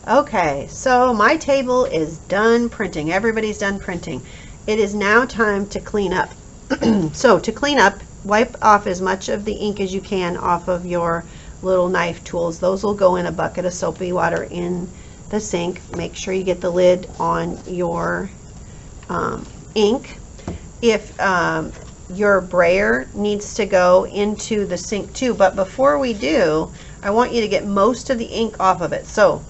Okay, so my table is done printing. Everybody's done printing. It is now time to clean up. So to clean up, wipe off as much of the ink as you can off of your little knife tools. Those will go in a bucket of soapy water in the sink. Make sure you get the lid on your ink. If your brayer needs to go into the sink too, but before we do, I want you to get most of the ink off of it. So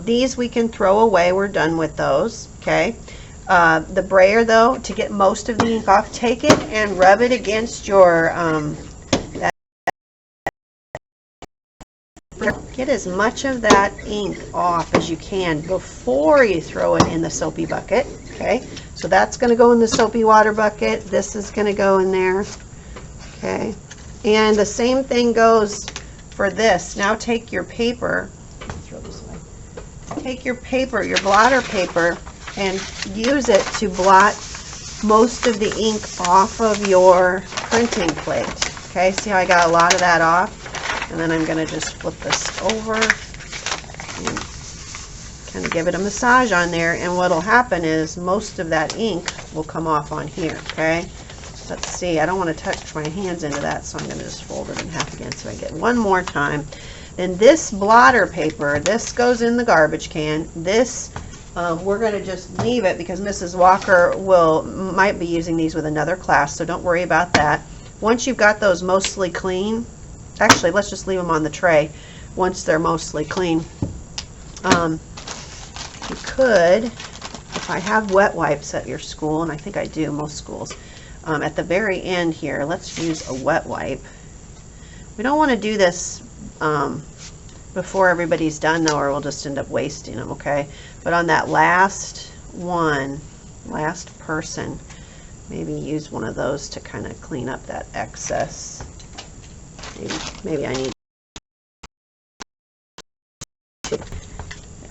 these we can throw away. We're done with those. Okay. The brayer though, to get most of the ink off, take it and rub it against your get as much of that ink off as you can before you throw it in the soapy bucket. Okay, so that's going to go in the soapy water bucket. This is going to go in there. Okay, and the same thing goes for this. Now take your paper, throw this away. Take your paper, your blotter paper, and use it to blot most of the ink off of your printing plate. Okay, see how I got a lot of that off? And then I'm going to just flip this over and kind of give it a massage on there, and what will happen is most of that ink will come off on here. Okay, let's see, I don't want to touch my hands into that, so I'm going to just fold it in half again so I get one more time. Then this blotter paper, this goes in the garbage can. This we're going to just leave it because Mrs. Walker might be using these with another class, so don't worry about that. Once you've got those mostly clean, actually let's just leave them on the tray once they're mostly clean. You could, if I have wet wipes at your school, and I think I do, most schools, at the very end here, let's use a wet wipe. We don't want to do this before everybody's done though, or we'll just end up wasting them. Okay, but on that last person, maybe use one of those to kind of clean up that excess. Maybe I need, there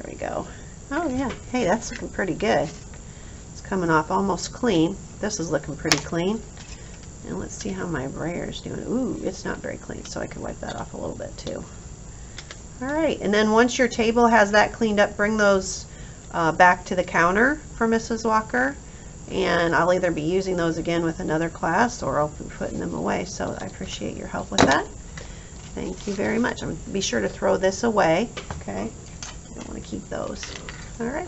we go. Oh yeah, hey, that's looking pretty good. It's coming off almost clean. This is looking pretty clean. And let's see how my brayer is doing. Ooh, it's not very clean, so I can wipe that off a little bit too. All right, and then once your table has that cleaned up, bring those back to the counter for Mrs. Walker, and I'll either be using those again with another class or I'll be putting them away. So I appreciate your help with that. Thank you very much. Be sure to throw this away. Okay, I don't want to keep those. All right.